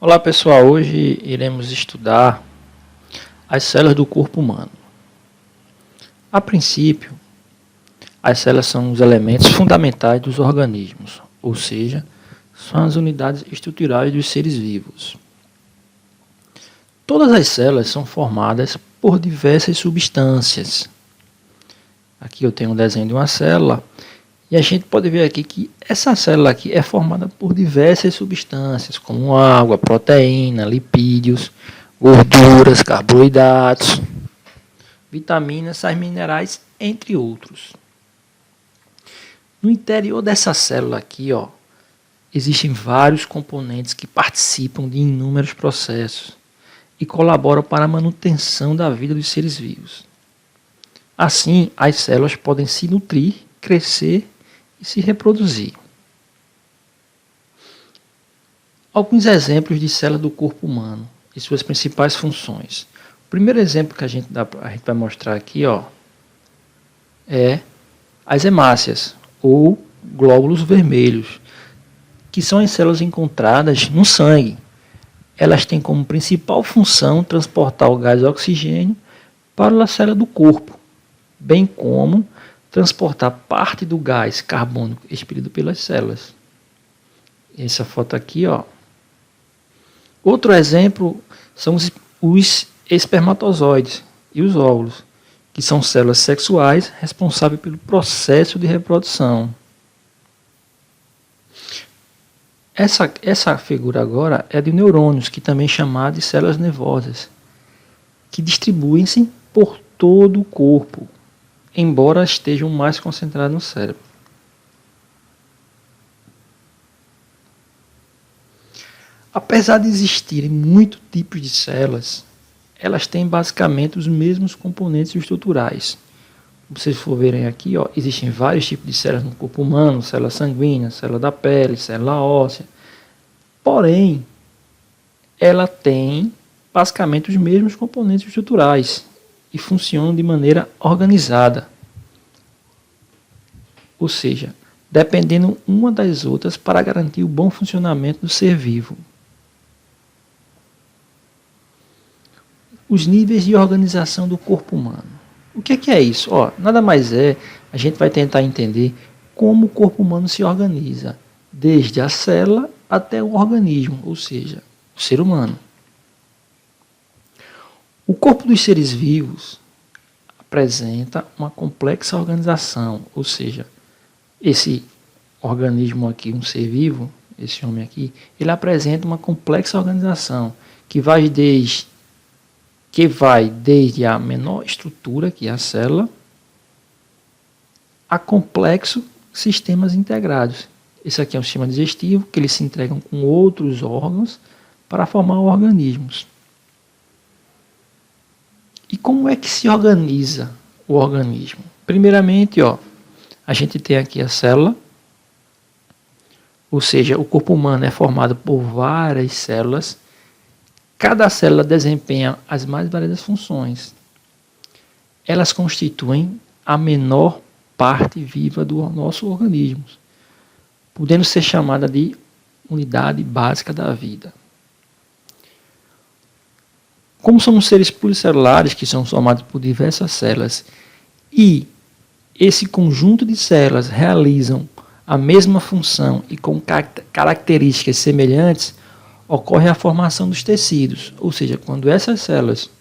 Olá pessoal, hoje iremos estudar as células do corpo humano. A princípio, as células são os elementos fundamentais dos organismos, ou seja, são as unidades estruturais dos seres vivos. Todas as células são formadas por diversas substâncias. Aqui eu tenho um desenho de uma célula e a gente pode ver aqui que essa célula aqui é formada por diversas substâncias, como água, proteína, lipídios, gorduras, carboidratos, vitaminas, sais minerais, entre outros. No interior dessa célula aqui, existem vários componentes que participam de inúmeros processos e colaboram para a manutenção da vida dos seres vivos. Assim, as células podem se nutrir, crescer e se reproduzir. Alguns exemplos de células do corpo humano e suas principais funções. O primeiro exemplo que a gente vai mostrar aqui é as hemácias, ou glóbulos vermelhos, que são as células encontradas no sangue. Elas têm como principal função transportar o gás oxigênio para a célula do corpo, bem como transportar parte do gás carbônico expelido pelas células. Essa foto aqui, Outro exemplo são os espermatozoides e os óvulos, que são células sexuais responsáveis pelo processo de reprodução. Essa figura agora é de neurônios, que também é chamada de células nervosas, que distribuem-se por todo o corpo, embora estejam mais concentradas no cérebro. Apesar de existirem muitos tipos de células, elas têm basicamente os mesmos componentes estruturais. Se vocês for verem aqui, existem vários tipos de células no corpo humano, célula sanguínea, célula da pele, célula óssea. Porém, ela tem basicamente os mesmos componentes estruturais e funcionam de maneira organizada. Ou seja, dependendo uma das outras para garantir o bom funcionamento do ser vivo. Os níveis de organização do corpo humano. O que é isso? Nada mais a gente vai tentar entender como o corpo humano se organiza, desde a célula até o organismo, ou seja, o ser humano. O corpo dos seres vivos apresenta uma complexa organização, ou seja, esse organismo aqui, um ser vivo, esse homem aqui, ele apresenta uma complexa organização que vai desde a menor estrutura, que é a célula, a complexos sistemas integrados. Esse aqui é um sistema digestivo, que eles se entregam com outros órgãos para formar organismos. E como é que se organiza o organismo? Primeiramente, a gente tem aqui a célula, ou seja, o corpo humano é formado por várias células. Cada célula desempenha as mais variadas funções. Elas constituem a menor parte viva do nosso organismo, podendo ser chamada de unidade básica da vida. Como somos seres pluricelulares, que são formados por diversas células, e esse conjunto de células realizam a mesma função e com características semelhantes, ocorre a formação dos tecidos, ou seja, quando essas células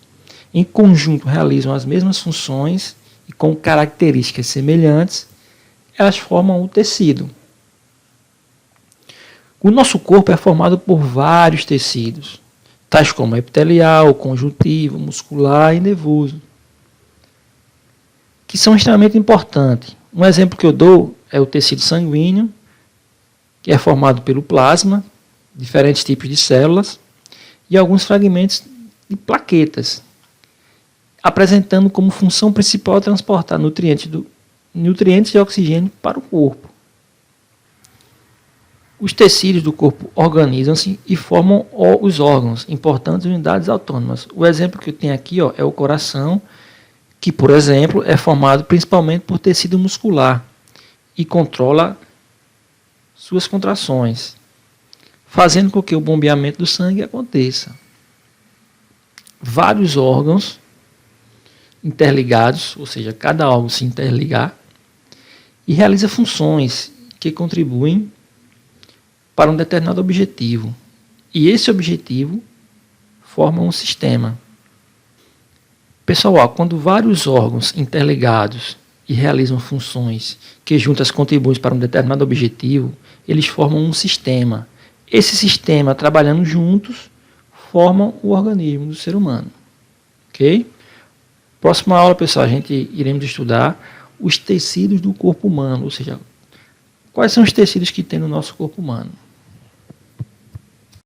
em conjunto realizam as mesmas funções e com características semelhantes, elas formam o tecido. O nosso corpo é formado por vários tecidos, tais como epitelial, conjuntivo, muscular e nervoso, que são extremamente importantes. Um exemplo que eu dou é o tecido sanguíneo, que é formado pelo plasma, diferentes tipos de células e alguns fragmentos de plaquetas, apresentando como função principal transportar nutrientes e oxigênio para o corpo. Os tecidos do corpo organizam-se e formam os órgãos, importantes unidades autônomas. O exemplo que eu tenho aqui é o coração, que, por exemplo, é formado principalmente por tecido muscular e controla suas contrações. fazendo com que o bombeamento do sangue aconteça. Vários órgãos interligados, ou seja, cada órgão se interligar, e realiza funções que contribuem para um determinado objetivo. E esse objetivo forma um sistema. Pessoal, quando vários órgãos interligados e realizam funções que juntas contribuem para um determinado objetivo, eles formam um sistema. Esse sistema, trabalhando juntos, formam o organismo do ser humano. Ok? Próxima aula, pessoal, a gente iremos estudar os tecidos do corpo humano, ou seja, quais são os tecidos que tem no nosso corpo humano.